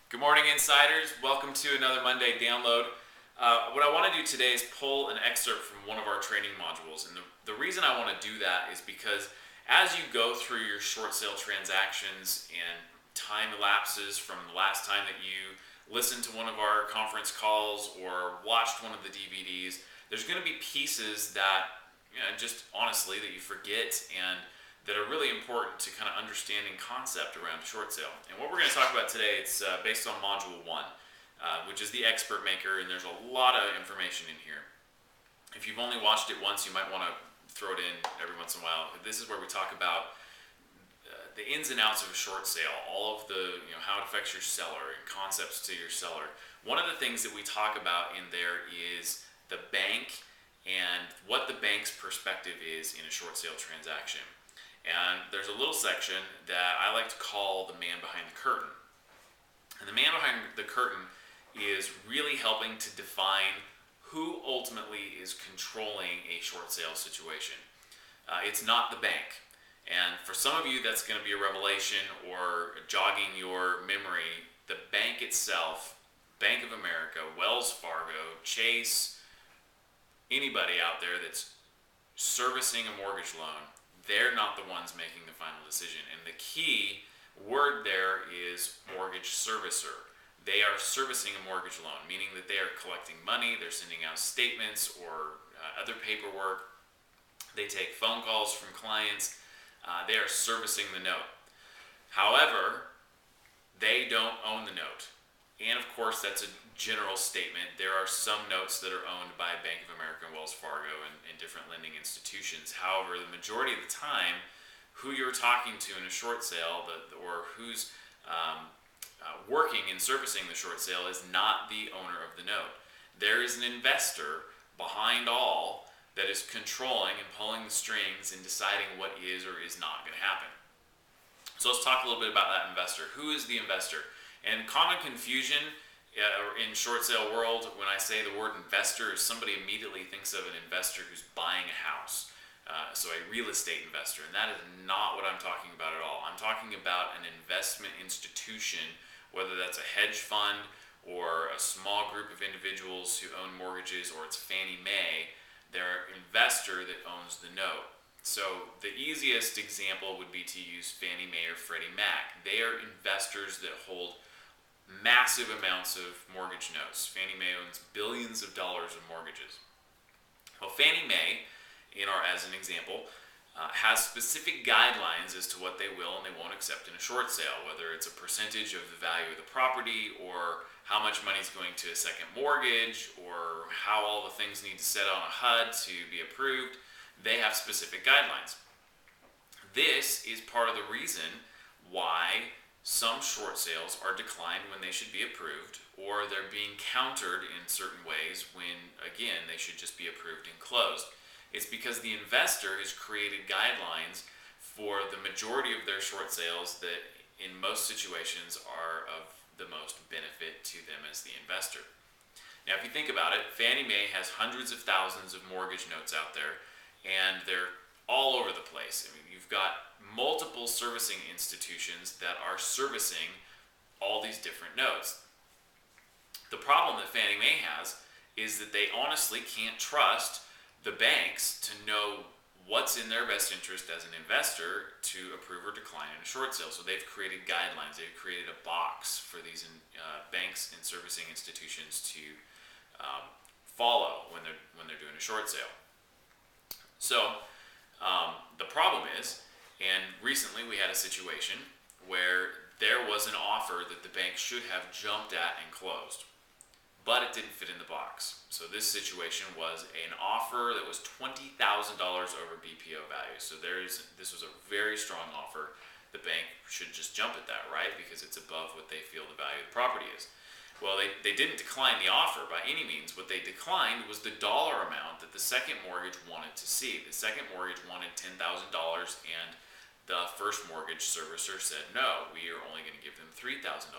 Good morning, insiders. Welcome to another Monday download. What I want to do today is pull an excerpt from one of our training modules. And the reason I want to do that is because as you go through your short sale transactions and time elapses from the last time that you listened to one of our conference calls or watched one of the DVDs, there's going to be pieces that, just honestly, that you forget and that are really important to kind of understanding concept around short sale. And what we're going to talk about today, it's based on Module 1, which is the expert maker, and there's a lot of information in here. If you've only watched it once, you might want to throw it in every once in a while. This is where we talk about the ins and outs of a short sale, all of the, how it affects your seller and concepts to your seller. One of the things that we talk about in there is the bank and what the bank's perspective is in a short sale transaction. And there's a little section that I like to call the man behind the curtain. And the man behind the curtain is really helping to define who ultimately is controlling a short sale situation. It's not the bank. And for some of you, that's going to be a revelation or jogging your memory. The bank itself, Bank of America, Wells Fargo, Chase, anybody out there that's servicing a mortgage loan, they're not the ones making the final decision. And the key word there is mortgage servicer. They are servicing a mortgage loan, meaning that they are collecting money, they're sending out statements or other paperwork. They take phone calls from clients. They are servicing the note. However, they don't own the note. And of course, that's a general statement. There are some notes that are owned by Bank of America and Wells Fargo and different lending institutions. However, the majority of the time, who you're talking to in a short sale or who's working and servicing the short sale is not the owner of the note. There is an investor behind all that is controlling and pulling the strings and deciding what is or is not going to happen. So let's talk a little bit about that investor. Who is the investor? And common confusion in short sale world, when I say the word investor, is somebody immediately thinks of an investor who's buying a house. So a real estate investor, and that is not what I'm talking about at all. I'm talking about an investment institution, whether that's a hedge fund or a small group of individuals who own mortgages, or it's Fannie Mae. They're an investor that owns the note. So the easiest example would be to use Fannie Mae or Freddie Mac. They are investors that hold massive amounts of mortgage notes. Fannie Mae owns billions of dollars of mortgages. Well, Fannie Mae, as an example, has specific guidelines as to what they will and they won't accept in a short sale, whether it's a percentage of the value of the property or how much money is going to a second mortgage or how all the things need to set on a HUD to be approved. They have specific guidelines. This is part of the reason why some short sales are declined when they should be approved, or they're being countered in certain ways when, again, they should just be approved and closed. It's because the investor has created guidelines for the majority of their short sales that in most situations are of the most benefit to them as the investor. Now, if you think about it, Fannie Mae has hundreds of thousands of mortgage notes out there, and they're all over the place. I mean, you've got multiple servicing institutions that are servicing all these different notes. The problem that Fannie Mae has is that they honestly can't trust the banks to know what's in their best interest as an investor to approve or decline in a short sale. So they've created guidelines. They've created a box for these banks and servicing institutions to follow when they're doing a short sale. So the problem is, and recently we had a situation where there was an offer that the bank should have jumped at and closed, but it didn't fit in the box. So this situation was an offer that was $20,000 over BPO value. So this was a very strong offer. The bank should just jump at that, right? Because it's above what they feel the value of the property is. Well, they didn't decline the offer by any means. What they declined was the dollar amount that the second mortgage wanted to see. The second mortgage wanted $10,000, and the first mortgage servicer said, no, we are only going to give them $3,000.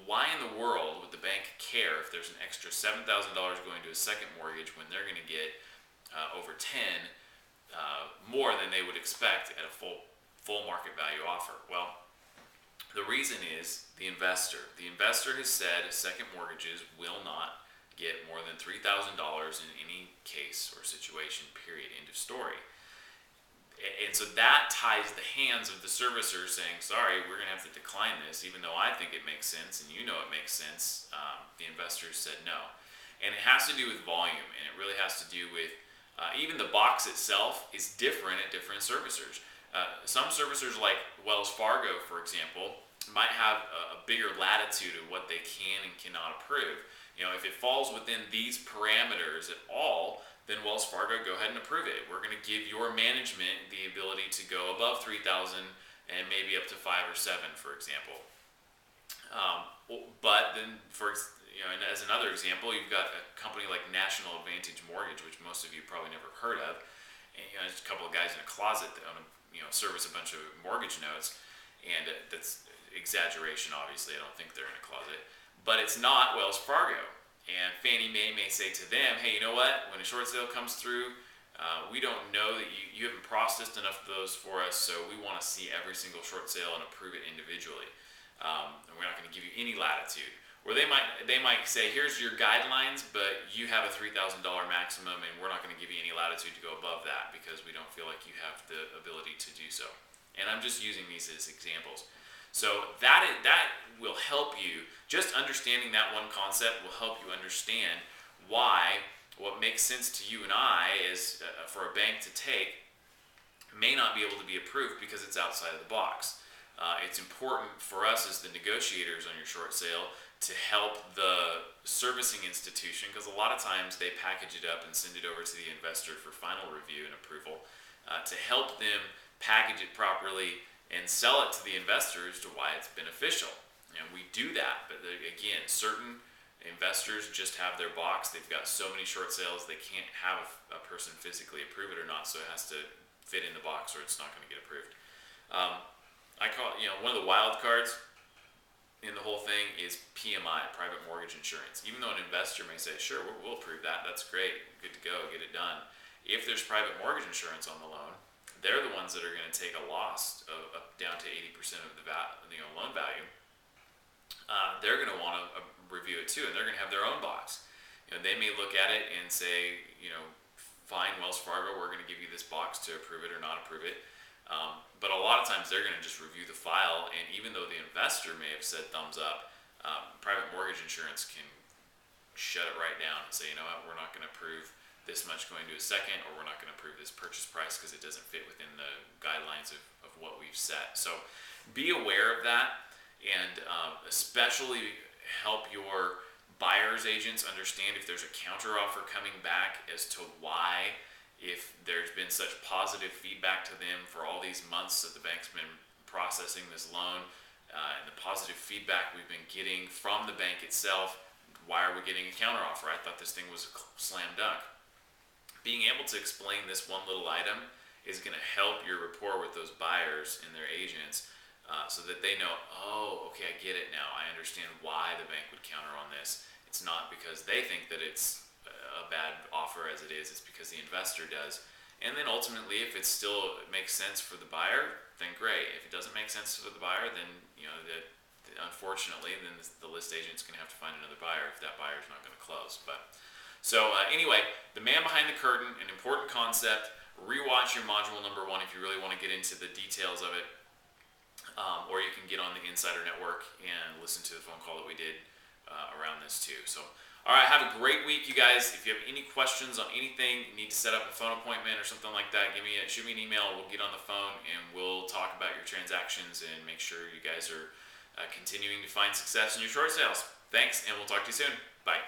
Why in the world would the bank care if there's an extra $7,000 going to a second mortgage when they're going to get over 10 more than they would expect at a full market value offer? Well, The reason is the investor. The investor has said second mortgages will not get more than $3,000 in any case or situation, period, end of story. And so that ties the hands of the servicer saying, sorry, we're going to have to decline this, even though I think it makes sense and you know it makes sense. The investors said no. And it has to do with volume, and it really has to do with even the box itself is different at different servicers. Some servicers like Wells Fargo, for example, might have a bigger latitude of what they can and cannot approve. You know, if it falls within these parameters at all, then Wells Fargo, go ahead and approve it. We're going to give your management the ability to go above 3,000 and maybe up to 5 or 7, for example. But then, and as another example, you've got a company like National Advantage Mortgage, which most of you probably never heard of. And, there's a couple of guys in a closet that own service a bunch of mortgage notes, and that's exaggeration. Obviously, I don't think they're in a closet, but it's not Wells Fargo. And Fannie Mae may say to them, hey, you know what, when a short sale comes through, we don't know that you haven't processed enough of those for us, so we want to see every single short sale and approve it individually. And we're not going to give you any latitude. Or they might say, here's your guidelines, but you have a $3,000 maximum, and we're not going to give you any latitude to go above that because we don't feel like you have the ability to do so. And I'm just using these as examples. So that will help you. Just understanding that one concept will help you understand why what makes sense to you and I is for a bank to take may not be able to be approved because it's outside of the box. It's important for us as the negotiators on your short sale to help the servicing institution, because a lot of times they package it up and send it over to the investor for final review and approval, to help them package it properly and sell it to the investors to why it's beneficial. And we do that, but again, certain investors just have their box. They've got so many short sales they can't have a person physically approve it or not, so it has to fit in the box or it's not going to get approved. I call it, one of the wild cards in the whole thing is PMI, private mortgage insurance. Even though an investor may say, sure, we'll approve that, that's great, good to go, get it done. If there's private mortgage insurance on the loan, they're the ones that are going to take a loss of down to 80% of the loan value. They're going to want to review it too, and they're going to have their own box. They may look at it and say, fine, Wells Fargo, we're going to give you this box to approve it or not approve it. But a lot of times they're going to just review the file, and even though the investor may have said thumbs up, private mortgage insurance can shut it right down and say, you know what, we're not going to approve this much going to a second, or we're not going to approve this purchase price because it doesn't fit within the guidelines of what we've set. So be aware of that, and especially help your buyer's agents understand if there's a counteroffer coming back as to why, if there's been such positive feedback to them for all these months that the bank's been processing this loan, and the positive feedback we've been getting from the bank itself, why are we getting a counteroffer? I thought this thing was a slam dunk. Being able to explain this one little item is going to help your rapport with those buyers and their agents, so that they know, oh, okay, I get it now. I understand why the bank would counter on this. It's not because they think that it's a bad offer as it is, it's because the investor does. And then ultimately, if it still makes sense for the buyer, then great. If it doesn't make sense for the buyer, then unfortunately, then the list agent's going to have to find another buyer if that buyer's not going to close. Anyway, the man behind the curtain, an important concept. Rewatch your module number 1 if you really want to get into the details of it, or you can get on the Insider Network and listen to the phone call that we did around this too. So, all right, have a great week, you guys. If you have any questions on anything, you need to set up a phone appointment or something like that, shoot me an email. We'll get on the phone and we'll talk about your transactions and make sure you guys are continuing to find success in your short sales. Thanks, and we'll talk to you soon. Bye.